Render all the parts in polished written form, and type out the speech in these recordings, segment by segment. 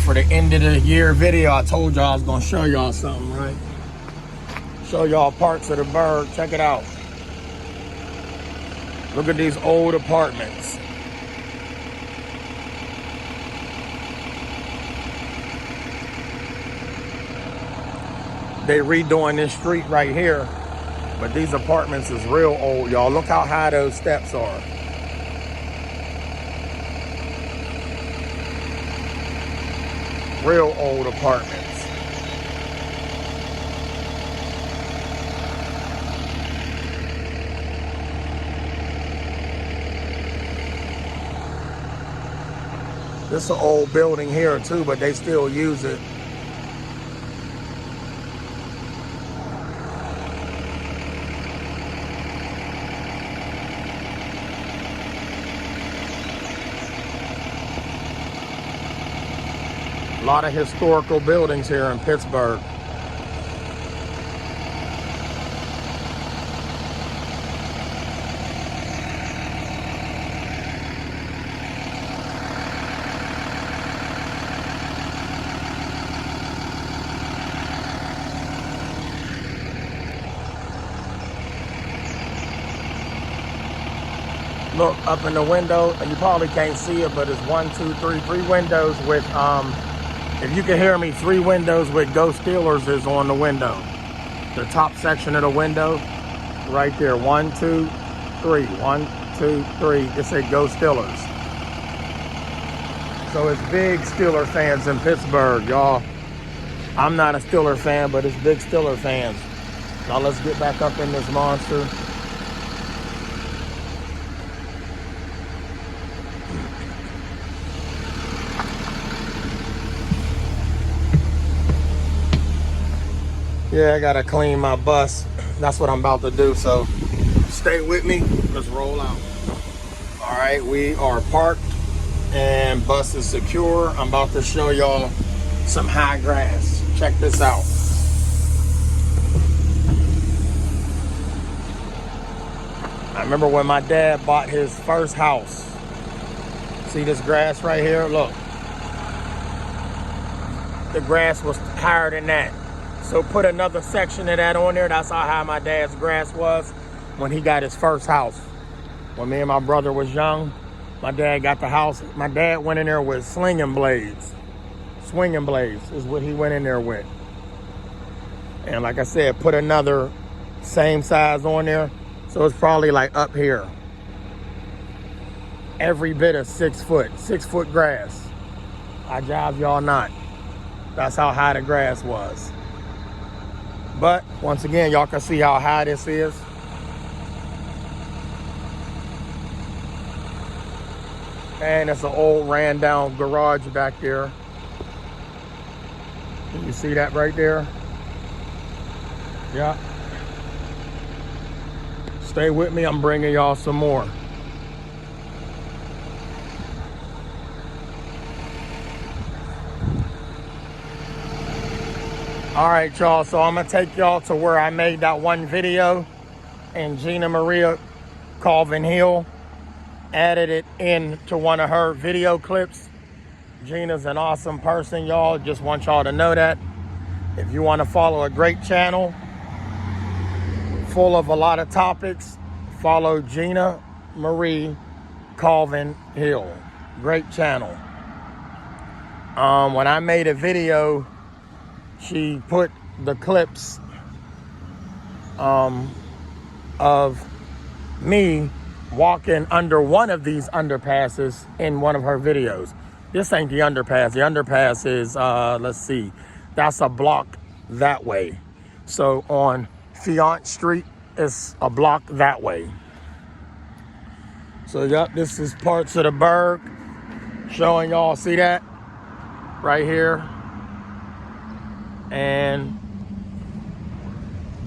for the end of the year video, I told y'all I was gonna show y'all something, right? Show y'all parts of the burg. Check it out. Look at these old apartments. They redoing this street right here, but these apartments is real old, y'all. Look how high those steps are. Real old apartments. This is an old building here too, but they still use it. A lot of historical buildings here in Pittsburgh. Look up in the window, and you probably can't see it, but it's 1, 2, 3, 3 windows with, if you can hear me, 3 windows with Go Steelers is on the window. The top section of the window, right there, 1, 2, 3, 1, 2, 3, it said Go Steelers. So it's big Steeler fans in Pittsburgh, y'all. I'm not a Steeler fan, but it's big Steeler fans. Now let's get back up in this monster. Yeah, I gotta clean my bus. That's what I'm about to do, so stay with me. Let's roll out. All right, we are parked and bus is secure. I'm about to show y'all some high grass. Check this out. I remember when my dad bought his first house. See this grass right here? Look. The grass was higher than that. So put another section of that on there. That's how high my dad's grass was when he got his first house. When me and my brother was young, my dad got the house. My dad went in there with slinging blades. Swinging blades is what he went in there with. And like I said, put another same size on there. So it's probably like up here. Every bit of 6 foot, 6 foot grass. I jive y'all not. That's how high the grass was. But once again, y'all can see how high this is. And it's an old ran down garage back there. Can you see that right there? Yeah. Stay with me, I'm bringing y'all some more. All right, y'all, so I'm gonna take y'all to where I made that one video and Gina Maria Colvin Hill added it into one of her video clips. Gina's an awesome person, y'all. Just want y'all to know that. If you want to follow a great channel full of a lot of topics, follow Gina Marie Colvin Hill. Great channel. When I made a video, she put the clips of me walking under one of these underpasses in one of her videos. This ain't the underpass. The underpass is, let's see, that's a block that way. So on Fiant Street, it's a block that way. So yep, this is parts of the burg. Showing y'all, see that? Right here. And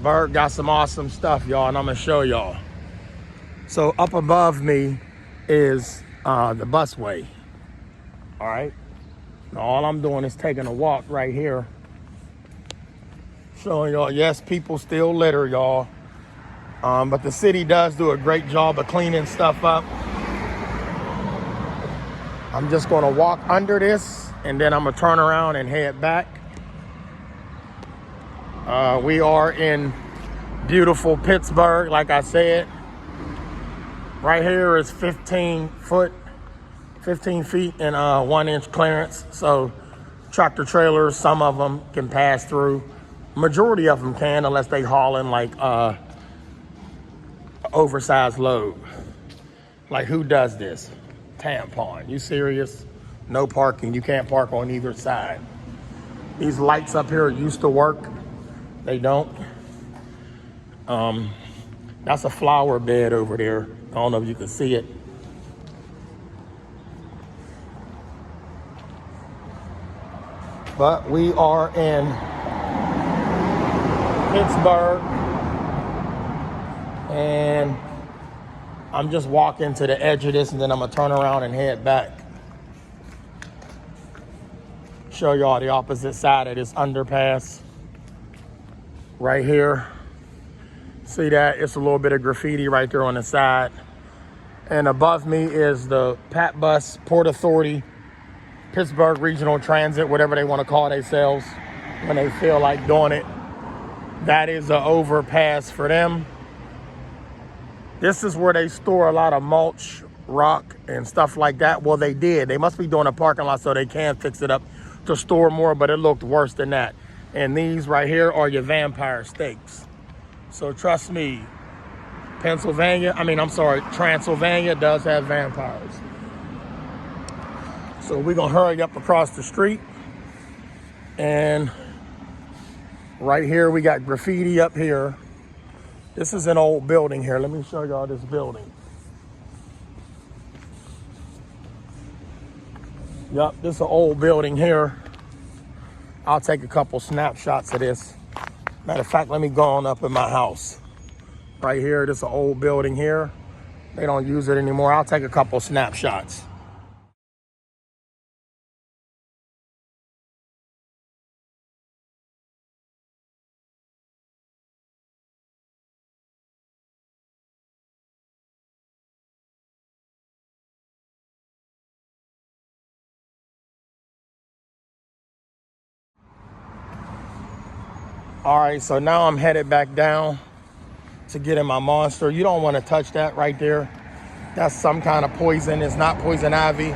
burg got some awesome stuff, y'all, and I'm gonna show y'all. So up above me is the busway. All right. Now all I'm doing is taking a walk right here, showing y'all, yes, people still litter, y'all. But the city does do a great job of cleaning stuff up. I'm just gonna walk under this and then I'm gonna turn around and head back. We are in beautiful Pittsburgh, like I said. Right here is 15 feet and 1 inch clearance. So tractor trailers, some of them can pass through. Majority of them can, unless they hauling like oversized load. Like, who does this? Tampon, you serious? No parking, you can't park on either side. These lights up here used to work. They don't. That's a flower bed over there. I don't know if you can see it. But we are in Pittsburgh, and I'm just walking to the edge of this, and then I'm gonna turn around and head back. Show y'all the opposite side of this underpass. Right here. See that? It's a little bit of graffiti right there on the side. And above me is the Pat Bus, Port Authority, Pittsburgh Regional Transit, whatever they want to call themselves when they feel like doing it. That is an overpass for them. This is where they store a lot of mulch, rock, and stuff like that. Well, they did. They must be doing a parking lot so they can fix it up to store more, but it looked worse than that. And these right here are your vampire steaks. So trust me, Transylvania does have vampires. So we're gonna hurry up across the street. And right here, we got graffiti up here. This is an old building here. Let me show y'all this building. Yup, this is an old building here. I'll take a couple snapshots of this. Matter of fact, let me go on up in my house. Right here, this is an old building here. They don't use it anymore. I'll take a couple snapshots. All right, so now I'm headed back down to get in my Monster. You don't want to touch that right there. That's some kind of poison. It's not poison ivy.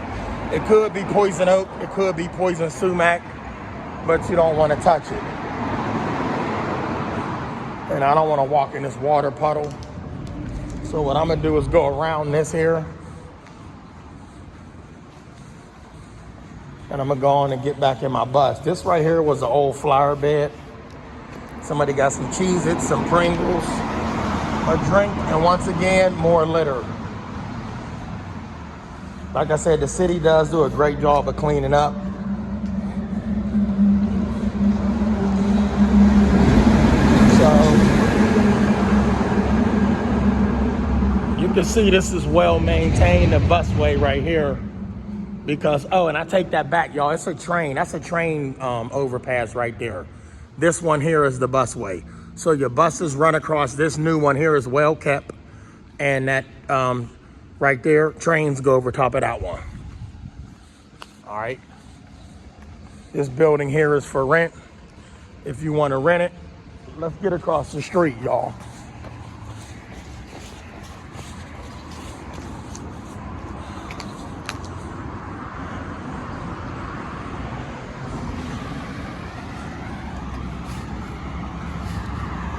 It could be poison oak. It could be poison sumac, but you don't want to touch it. And I don't want to walk in this water puddle. So what I'm gonna do is go around this here. And I'm gonna go on and get back in my bus. This right here was an old flower bed. Somebody got some Cheez-Its, some Pringles, a drink, and once again, more litter. Like I said, the city does do a great job of cleaning up. So, you can see this is well maintained, the busway right here. Because, oh, and I take that back, y'all. It's a train. That's a train overpass right there. This one here is the busway. So your buses run across. This new one here is well kept. And that right there, trains go over top of that one. All right. This building here is for rent. If you want to rent it, let's get across the street, y'all.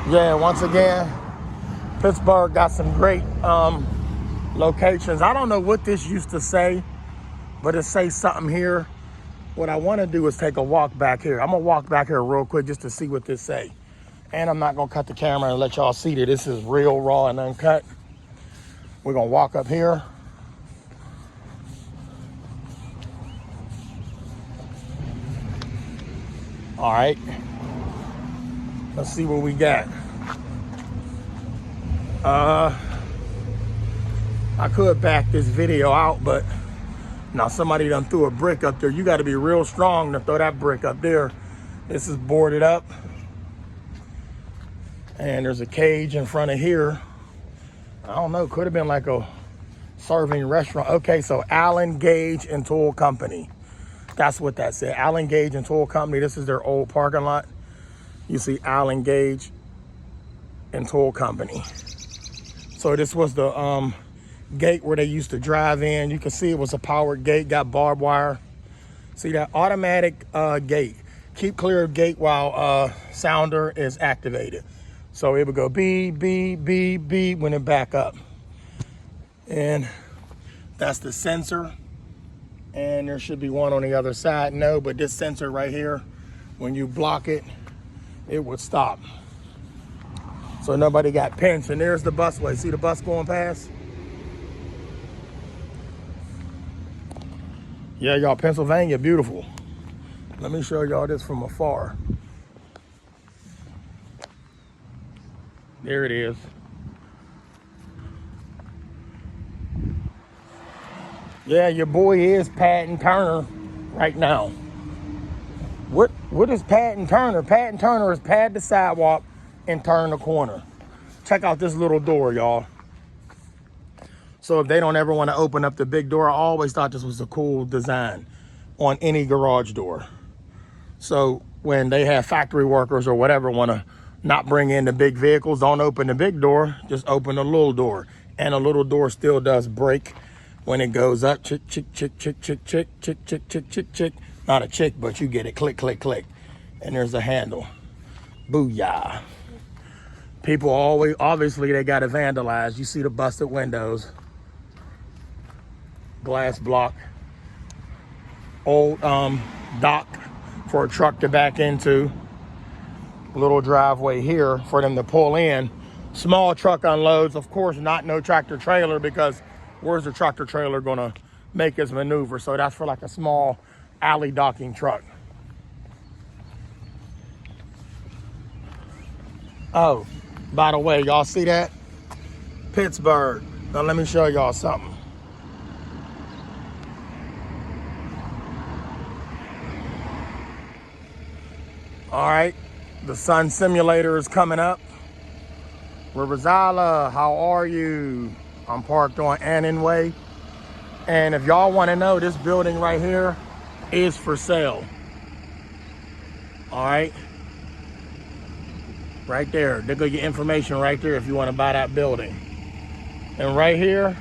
Yeah, once again, Pittsburgh got some great locations. I don't know what this used to say, but it says something here. What I want to do is take a walk back here. I'm going to walk back here real quick just to see what this say. And I'm not going to cut the camera and let y'all see that this is real, raw, and uncut. We're going to walk up here. All right. Let's see what we got. I could back this video out, but now somebody done threw a brick up there. You got to be real strong to throw that brick up there. This is boarded up. And there's a cage in front of here. I don't know, could have been like a serving restaurant. Okay, so Allen Gage and Tool Company. That's what that said. Allen Gage and Tool Company. This is their old parking lot. You see Allen Gage and Tool Company. So this was the gate where they used to drive in. You can see it was a powered gate, got barbed wire. See that automatic gate. Keep clear of gate while sounder is activated. So it would go beep, beep, beep, beep when it back up. And that's the sensor. And there should be one on the other side. No, but this sensor right here, when you block it, it would stop. So nobody got pinched. And there's the busway. See the bus going past? Yeah, y'all, Pennsylvania, beautiful. Let me show y'all this from afar. There it is. Yeah, your boy is Patton Turner right now. What is Patton Turner? Patton Turner is pad the sidewalk and turn the corner. Check out this little door, y'all. So if they don't ever want to open up the big door, I always thought this was a cool design on any garage door. So when they have factory workers or whatever want to not bring in the big vehicles, don't open the big door, just open the little door. And a little door still does break when it goes up. Chick, chick, chick, chick, chick, chick, chick, chick, chick, chick, chick. Not a chick, but you get it. Click, click, click. And there's a handle. Booyah. People always, obviously, they got it vandalized. You see the busted windows. Glass block. Old dock for a truck to back into. Little driveway here for them to pull in. Small truck unloads. Of course, not no tractor trailer, because where's the tractor trailer gonna make its maneuver? So that's for like a small alley docking truck. Oh, by the way, y'all see that? Pittsburgh. Now let me show y'all something. All right, the Sun Simulator is coming up. Rivazala, how are you? I'm parked on Annan Way. And if y'all want to know, this building right here is for sale. All right. Right there. They'll get your information right there if you want to buy that building. And right here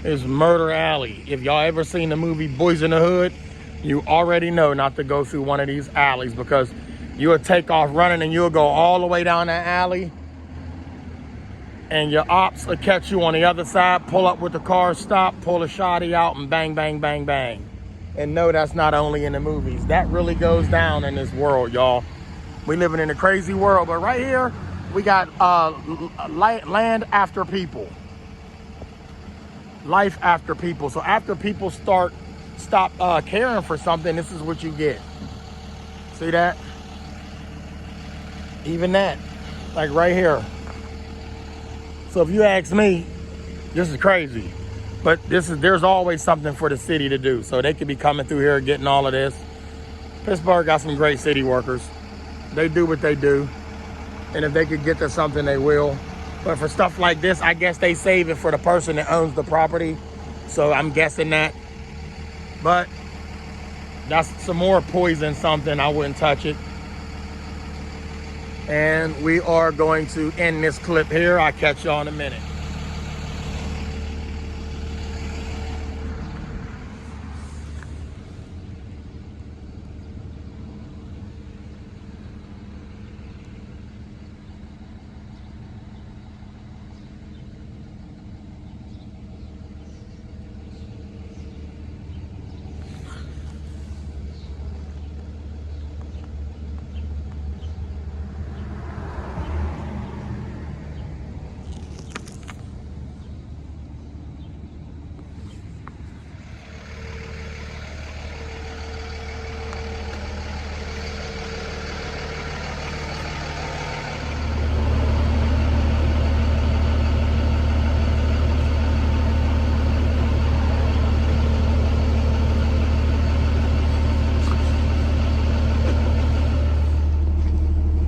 is Murder Alley. If y'all ever seen the movie Boys in the Hood, you already know not to go through one of these alleys, because you'll take off running and you'll go all the way down that alley. And your ops will catch you on the other side, pull up with the car, stop, pull a shotty out, and bang, bang, bang, bang. And no, that's not only in the movies. That really goes down in this world, y'all. We living in a crazy world, but right here, we got land after people. Life after people. So after people stop caring for something, this is what you get. See that? Even that, like right here. So if you ask me, this is crazy. But there's always something for the city to do. So they could be coming through here getting all of this. Pittsburgh got some great city workers. They do what they do. And if they could get to something, they will. But for stuff like this, I guess they save it for the person that owns the property. So I'm guessing that. But that's some more poison something. I wouldn't touch it. And we are going to end this clip here. I'll catch y'all in a minute.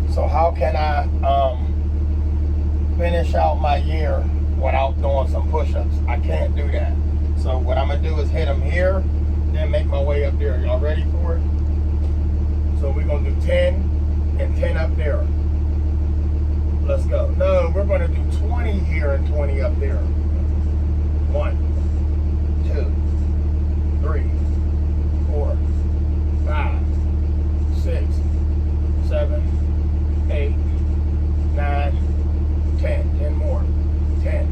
So how can I finish out my year without doing some push-ups. I can't do that. So what I'm gonna do is hit them here, then make my way up there. Y'all ready for it? So we're gonna do 10 and 10 up there. Let's go. No, we're gonna do 20 here and 20 up there. 1, 2, 3, 4, 5, 6, 7, 8, 9, 10. 10 more. 10,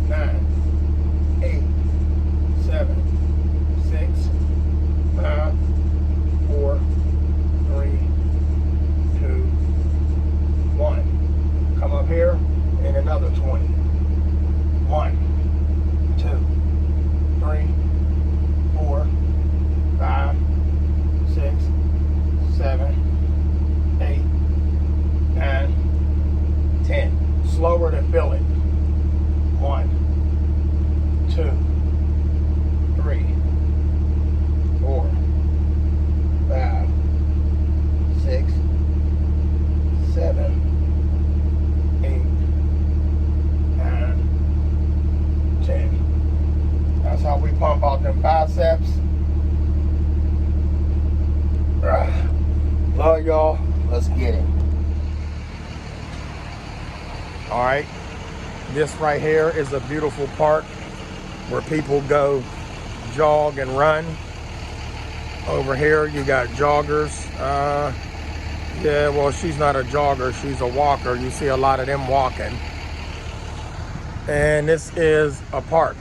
9, 8, 7, 6, 5, 4, 3, 2, 1. Come up here and another 20. 1, 2, 3, 4, 5, 6, 7, 8, 9, 10. Slower to fill it. 1, 2, 3, 4, 5, 6, 7, 8, 9, 10. That's how we pump out them biceps. Love y'all. Let's get it. All right. This right here is a beautiful park where people go jog and run. Over here you got joggers. Yeah, well, she's not a jogger, she's a walker. You see a lot of them walking. And this is a park.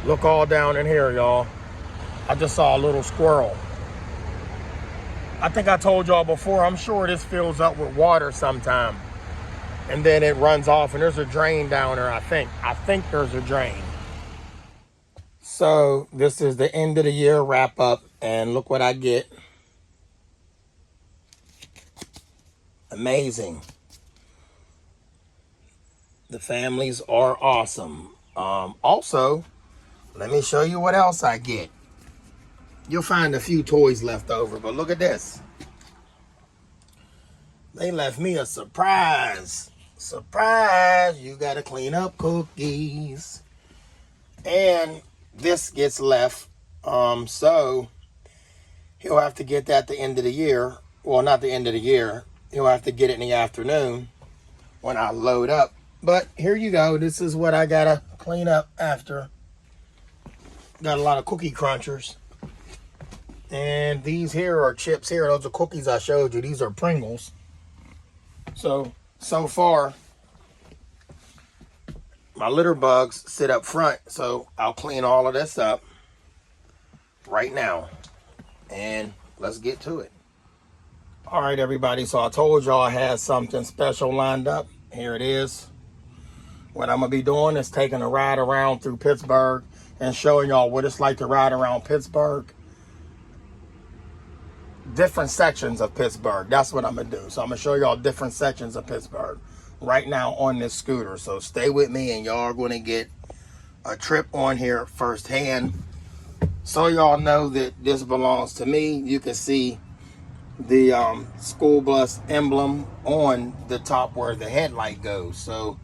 Look all down in here, y'all. I just saw a little squirrel. I think I told y'all before, I'm sure this fills up with water sometime. And then it runs off, and there's a drain down there, I think. I think there's a drain. So this is the end of the year wrap up, and look what I get. Amazing. The families are awesome. Also, let me show you what else I get. You'll find a few toys left over, but look at this. They left me a surprise. Surprise, you gotta clean up cookies. And this gets left, so he'll have to get that at the end of the year. Well, not the end of the year. He'll have to get it in the afternoon when I load up. But here you go. This is what I gotta clean up after. Got a lot of cookie crunchers. And these here are chips here. Those are cookies I showed you. These are Pringles. So far, my litter bugs sit up front. So I'll clean all of this up right now. And let's get to it. All right, everybody. So I told y'all I had something special lined up. Here it is. What I'm going to be doing is taking a ride around through Pittsburgh and showing y'all what it's like to ride around Pittsburgh. Different sections of Pittsburgh. That's what I'm going to do. So I'm going to show y'all different sections of Pittsburgh right now on this scooter. So stay with me and y'all are going to get a trip on here firsthand. So y'all know that this belongs to me. You can see the school bus emblem on the top where the headlight goes. So,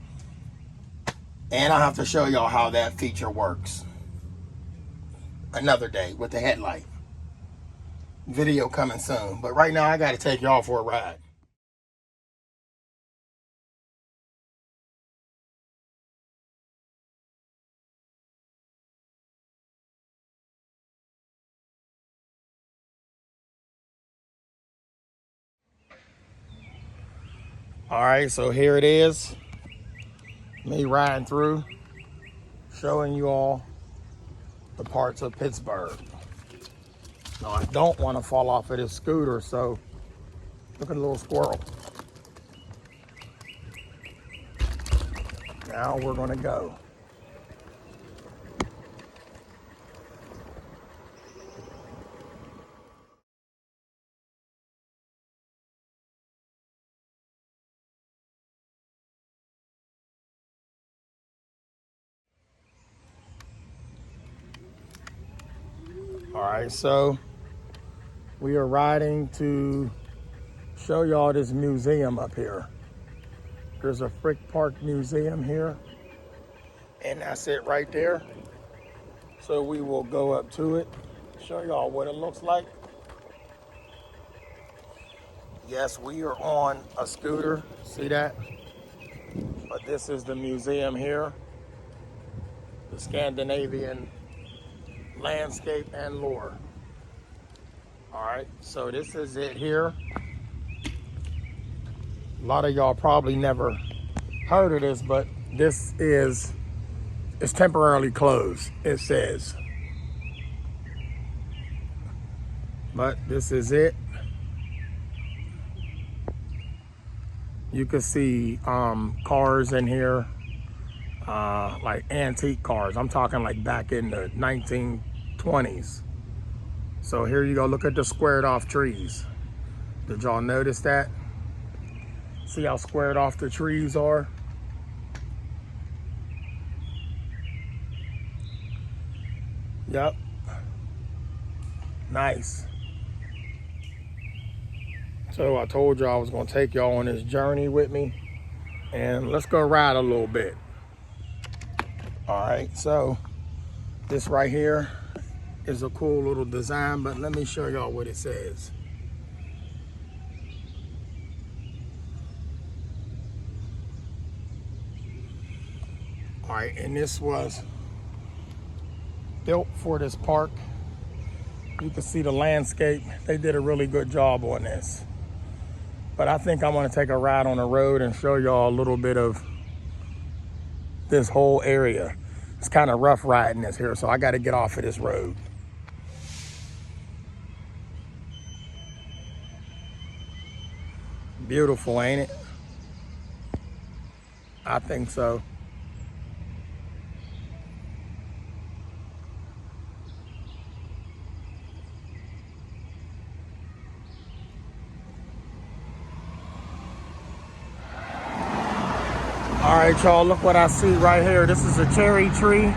and I have to show y'all how that feature works another day with the headlight. Video coming soon. But right now I got to take y'all for a ride. All right, so here it is. Me riding through, showing you all the parts of Pittsburgh. Now I don't want to fall off of this scooter, so look at the little squirrel. Now we're going to go. All right, so we are riding to show y'all this museum up here. There's a Frick Park Museum here. And that's it right there. So we will go up to it, show y'all what it looks like. Yes, we are on a scooter. See that? But this is the museum here. The Scandinavian landscape and lore. All right, so this is it here. A lot of y'all probably never heard of this, but this is, it's temporarily closed, it says. But this is it. You can see cars in here, like antique cars. I'm talking like back in the 1920s. So here you go, look at the squared off trees. Did y'all notice that? See how squared off the trees are? Yep. Nice. So I told y'all I was gonna take y'all on this journey with me, and let's go ride a little bit. All right, so this right here is a cool little design, but let me show y'all what it says. All right, and this was built for this park. You can see the landscape. They did a really good job on this. But I think I want to take a ride on the road and show y'all a little bit of this whole area. It's kind of rough riding this here, so I got to get off of this road. Beautiful, ain't it? I think so. All right, y'all, look what I see right here. This is a cherry tree.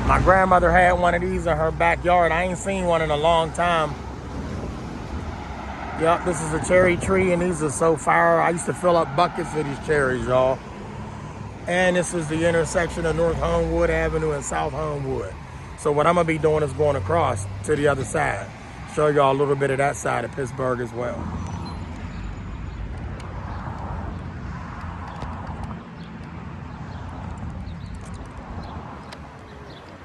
My grandmother had one of these in her backyard. I ain't seen one in a long time. Yep, this is a cherry tree, and these are so fire. I used to fill up buckets of these cherries, y'all. And this is the intersection of North Homewood Avenue and South Homewood. So what I'm gonna be doing is going across to the other side. Show y'all a little bit of that side of Pittsburgh as well.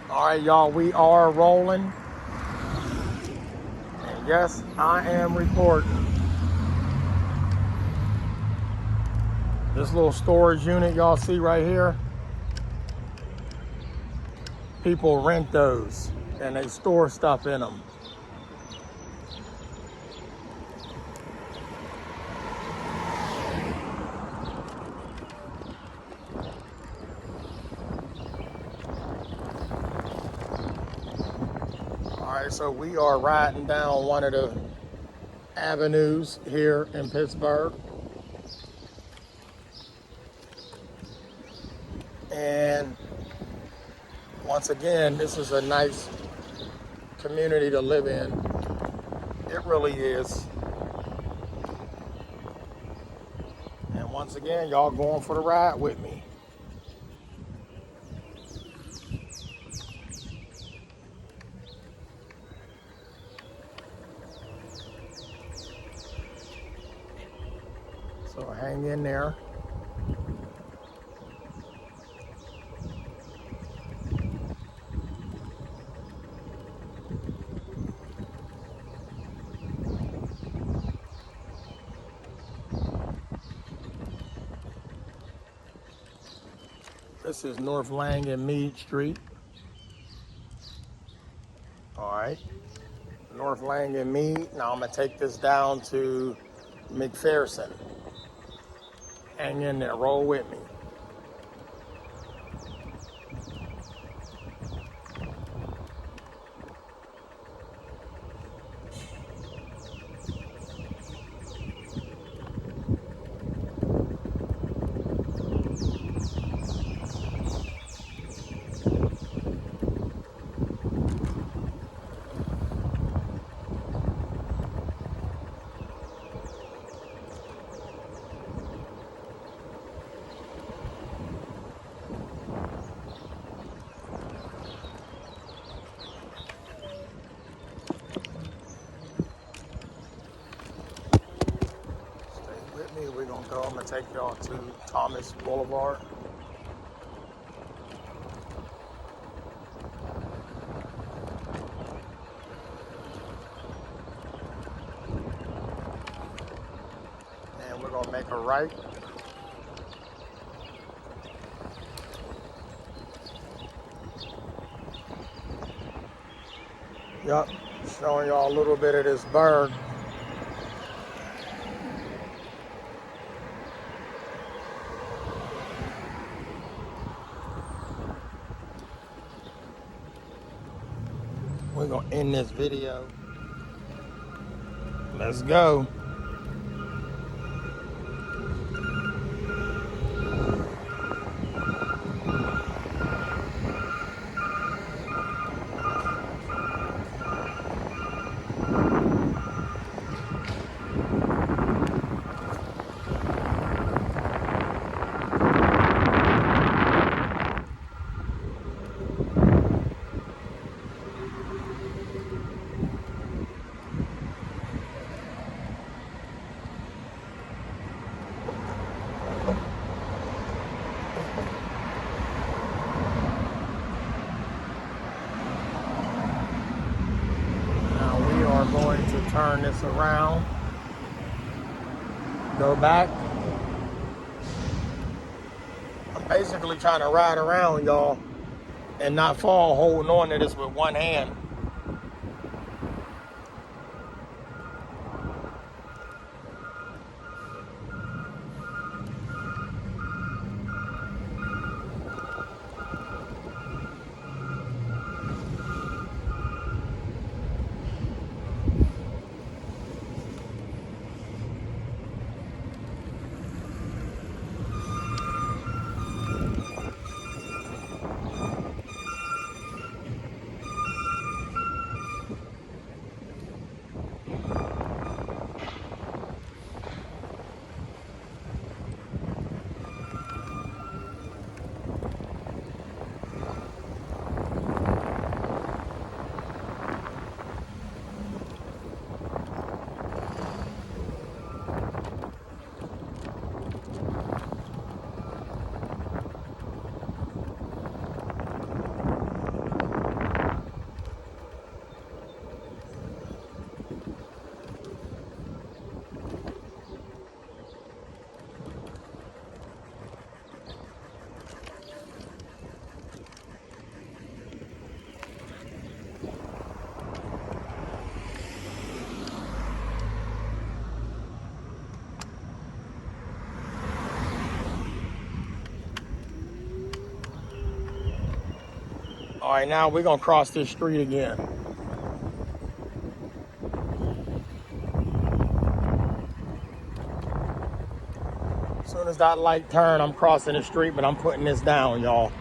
All right, y'all, we are rolling. And yes, I am recording. This little storage unit y'all see right here, people rent those and they store stuff in them. All right, so we are riding down one of the avenues here in Pittsburgh. And once again, this is a nice community to live in. It really is. And once again, y'all going for the ride with me. So hang in there. This is North Lang and Meade Street. All right, North Lang and Meade. Now I'm gonna take this down to McPherson. Hang in there, roll with me. I'm gonna take y'all to Thomas Boulevard. And we're gonna make a right. Yup, showing y'all a little bit of this bird. We're gonna end this video. Let's go. Going to turn this around, go back. I'm basically trying to ride around, y'all, and not fall holding on to this with one hand. All right, now we're gonna cross this street again. As soon as that light turn, I'm crossing the street, but I'm putting this down, y'all.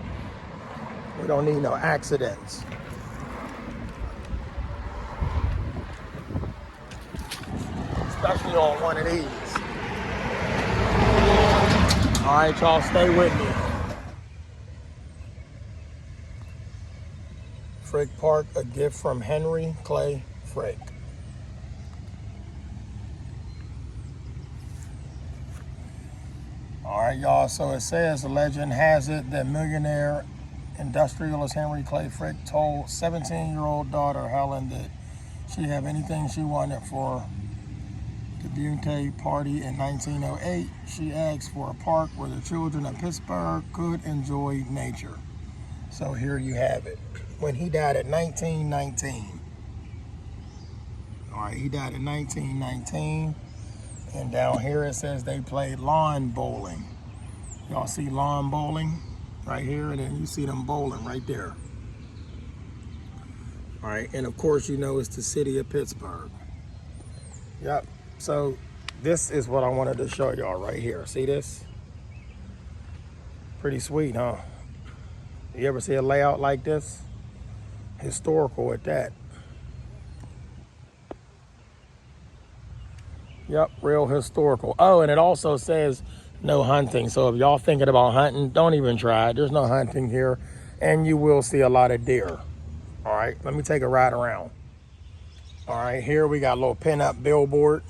We don't need no accidents. Especially on one of these. All right, y'all, stay with me. Frick Park, a gift from Henry Clay Frick. All right, y'all, so it says, the legend has it that millionaire industrialist Henry Clay Frick told 17-year-old daughter Helen that she'd have anything she wanted for the Bunte party in 1908. She asked for a park where the children of Pittsburgh could enjoy nature. So here you have it. When he died at 1919. All right, he died in 1919. And down here it says they played lawn bowling. Y'all see lawn bowling right here, and then you see them bowling right there. All right, and of course you know it's the city of Pittsburgh. Yep, so this is what I wanted to show y'all right here. See this? Pretty sweet, huh? You ever see a layout like this? Historical at that. Yep, real historical. Oh, and it also says no hunting. So if y'all thinking about hunting, don't even try it. There's no hunting here, and you will see a lot of deer. All right, let me take a ride around. All right, here we got a little pin-up billboard.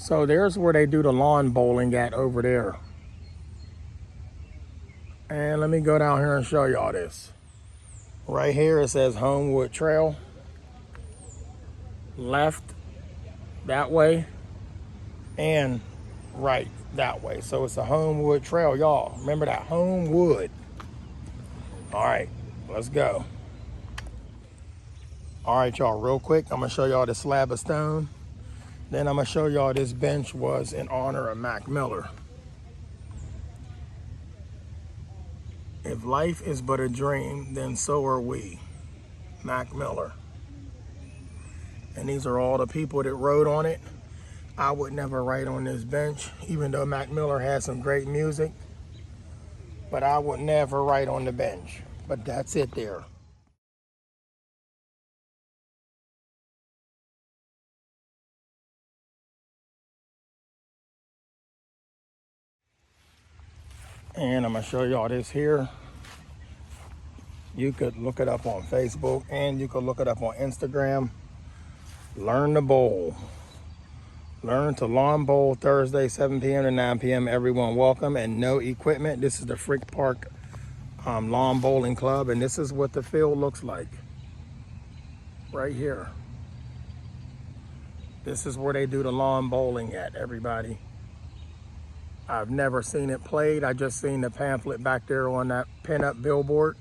So there's where they do the lawn bowling at over there. And let me go down here and show y'all this. Right here it says Homewood Trail. Left that way and right that way. So it's a Homewood Trail, y'all. Remember that, Homewood. All right, let's go. All right, y'all, real quick, I'm gonna show y'all the slab of stone. Then I'm gonna show y'all this bench was in honor of Mac Miller. If life is but a dream, then so are we. Mac Miller. And these are all the people that wrote on it. I would never write on this bench, even though Mac Miller has some great music. But I would never write on the bench. But that's it there. And I'm gonna show y'all this here. You could look it up on Facebook and you could look it up on Instagram. Learn to bowl. Learn to lawn bowl Thursday, 7 p.m. to 9 p.m. Everyone welcome and no equipment. This is the Frick Park Lawn Bowling Club, and this is what the field looks like. Right here. This is where they do the lawn bowling at, everybody. I've never seen it played. I just seen the pamphlet back there on that pin-up billboard.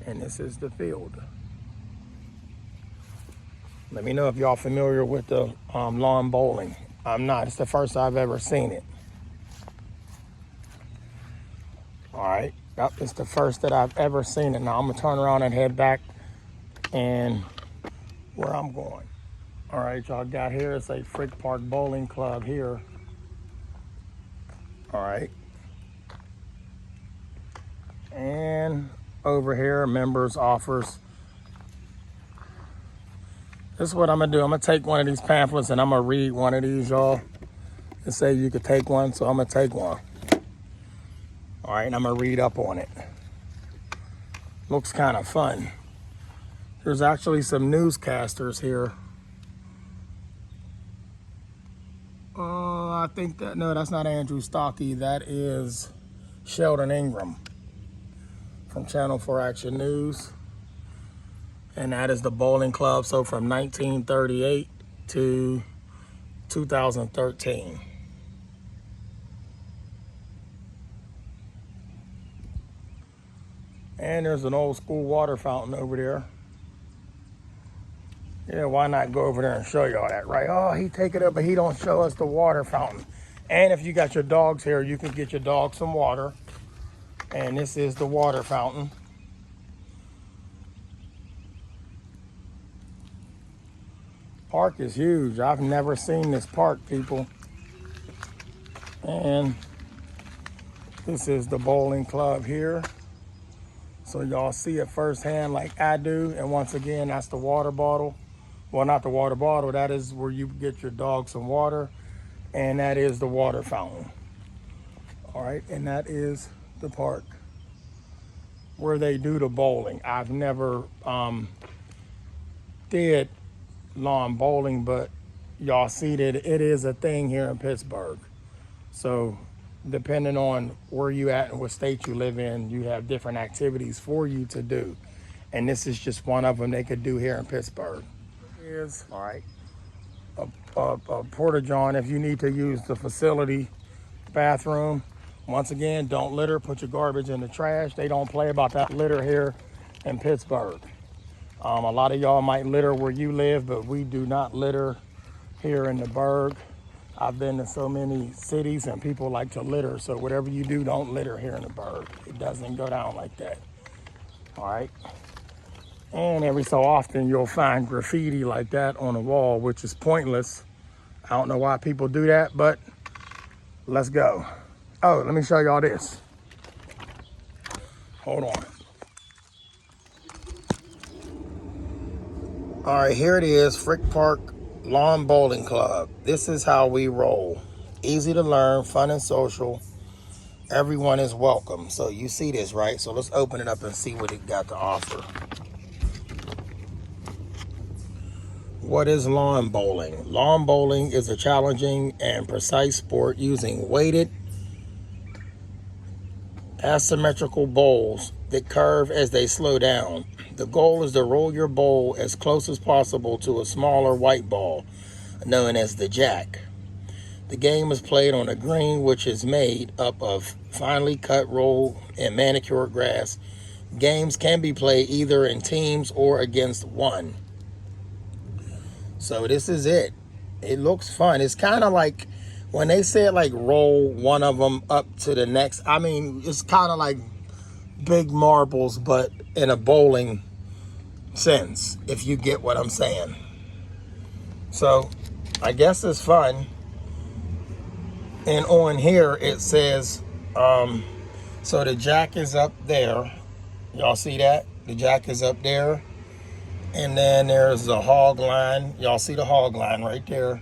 And this is the field. Let me know if y'all familiar with the lawn bowling. I'm not. It's the first I've ever seen it. All right. Yep, it's the first that I've ever seen it. Now I'm going to turn around and head back and where I'm going. All right, y'all got here. It's a Frick Park Bowling Club here. All right. And over here, members offers. This is what I'm gonna do. I'm gonna take one of these pamphlets and I'm gonna read one of these, y'all. It say you could take one, so I'm gonna take one. All right, and I'm gonna read up on it. Looks kind of fun. There's actually some newscasters here. I think that, no, that's not Andrew Stocky. That is Sheldon Ingram from Channel 4 Action News. And that is the bowling club. So from 1938 to 2013. And there's an old school water fountain over there. Yeah, why not go over there and show y'all that, right? Oh, he take it up, but he don't show us the water fountain. And if you got your dogs here, you can get your dog some water. And this is the water fountain. Park is huge. I've never seen this park, people. And this is the bowling club here. So y'all see it firsthand like I do. And once again, that's the water bottle. Well, not the water bottle. That is where you get your dog some water. And that is the water fountain. All right, and that is the park where they do the bowling. I've never did lawn bowling, but y'all see that it is a thing here in Pittsburgh. So depending on where you at and what state you live in, you have different activities for you to do. And this is just one of them they could do here in Pittsburgh. Here's, all right, a porta-john if you need to use the facility bathroom. Once again, don't litter, put your garbage in the trash. They don't play about that litter here in Pittsburgh. A lot of y'all might litter where you live, but we do not litter here in the burg. I've been to so many cities and people like to litter, so whatever you do, don't litter here in the burg. It doesn't go down like that. All right. And every so often you'll find graffiti like that on a wall, which is pointless. I don't know why people do that, but let's go. Oh, let me show y'all this. Hold on. All right, here it is, Frick Park Lawn Bowling Club. This is how we roll. Easy to learn, fun and social. Everyone is welcome. So you see this, right? So let's open it up and see what it got to offer. What is lawn bowling? Lawn bowling is a challenging and precise sport using weighted, asymmetrical bowls that curve as they slow down. The goal is to roll your bowl as close as possible to a smaller white ball, known as the jack. The game is played on a green which is made up of finely cut, rolled, and manicured grass. Games can be played either in teams or against one. So this is it. It looks fun. It's kind of like when they said like roll one of them up to the next. I mean, it's kind of like big marbles, but in a bowling sense, if you get what I'm saying. So I guess it's fun. And on here it says, so the jack is up there. Y'all see that? The jack is up there. And then there's the hog line. Y'all see the hog line right there.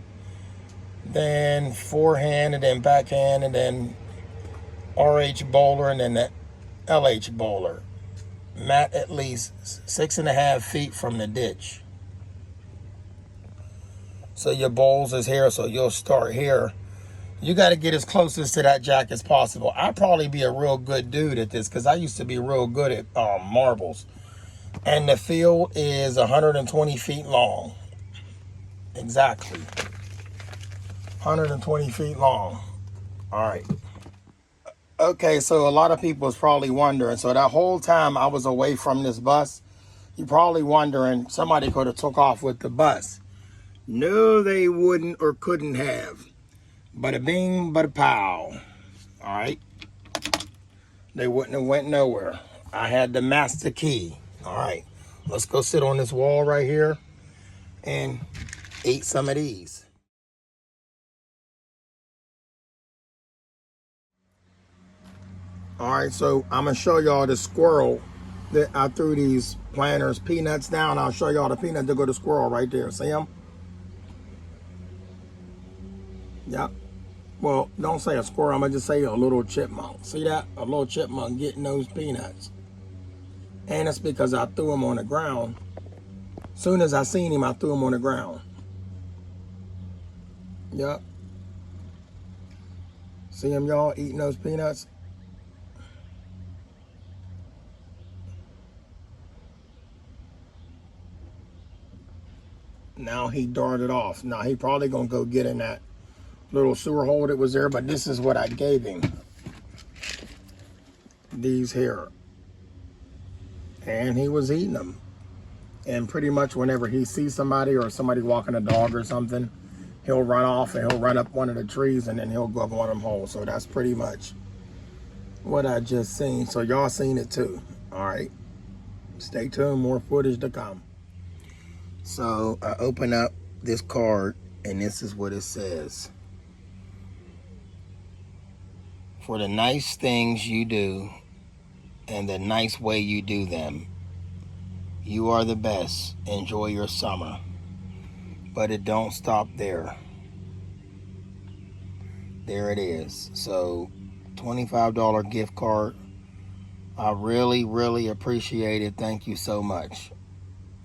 Then forehand and then backhand and then RH bowler and then the LH bowler. Mat at least 6.5 feet from the ditch. So your bowls is here, so you'll start here. You got to get as closest to that jack as possible. I'd probably be a real good dude at this because I used to be real good at marbles. And the field is 120 feet long. Exactly. 120 feet long. All right. Okay, so a lot of people is probably wondering. So that whole time I was away from this bus, you're probably wondering, somebody could have took off with the bus. No, they wouldn't or couldn't have. Bada bing, bada pow. All right. They wouldn't have went nowhere. I had the master key. All right, let's go sit on this wall right here and eat some of these. All right, so I'm gonna show y'all the squirrel that I threw these planters, peanuts down. I'll show y'all the peanut to go to squirrel right there. See him? Yep. Well, don't say a squirrel. I'm gonna just say a little chipmunk. See that? A little chipmunk getting those peanuts. And it's because I threw him on the ground. Soon as I seen him, I threw him on the ground. Yep. See him, y'all, eating those peanuts? Now he darted off. Now he probably gonna go get in that little sewer hole that was there, but this is what I gave him. These here. And he was eating them. And pretty much whenever he sees somebody or somebody walking a dog or something, he'll run off and he'll run up one of the trees and then he'll go up one of them holes. So that's pretty much what I just seen. So y'all seen it too. All right. Stay tuned, more footage to come. So I open up this card and this is what it says. For the nice things you do and the nice way you do them, you are the best. Enjoy your summer. But it don't stop there. There it is. So $25 gift card. I really, really appreciate it. Thank you so much.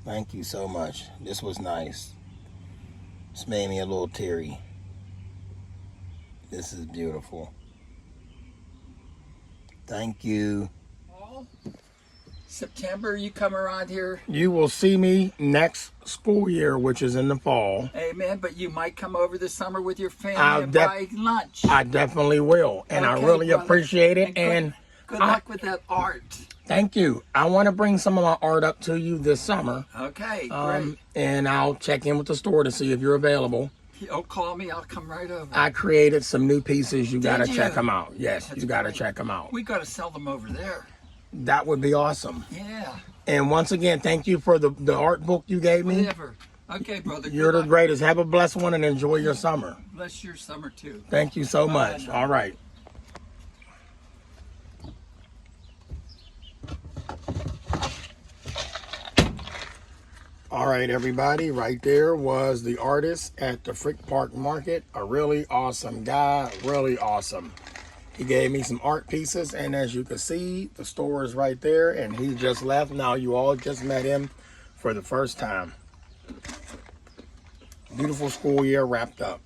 Thank you so much. This was nice. This made me a little teary. This is beautiful. Thank you. September, you come around here. You will see me next school year, which is in the fall. Amen. But you might come over this summer with your family and buy lunch. I definitely will. And okay, I really appreciate it. And good luck with that art. Thank you. I want to bring some of my art up to you this summer. Okay, great. And I'll check in with the store to see if you're available. You'll call me. I'll come right over. I created some new pieces. You got to check them out. Yes, you got to check them out. We got to sell them over there. That would be awesome. Yeah. And once again, thank you for the art book you gave me. Whatever. Okay, brother. You're the greatest. Have a blessed one and enjoy your summer. Bless your summer, too. Thank you so much. All right. All right, everybody. Right there was the artist at the Frick Park Market. A really awesome guy. Really awesome. He gave me some art pieces, and as you can see, the store is right there, and he just left. Now you all just met him for the first time. Beautiful school year wrapped up.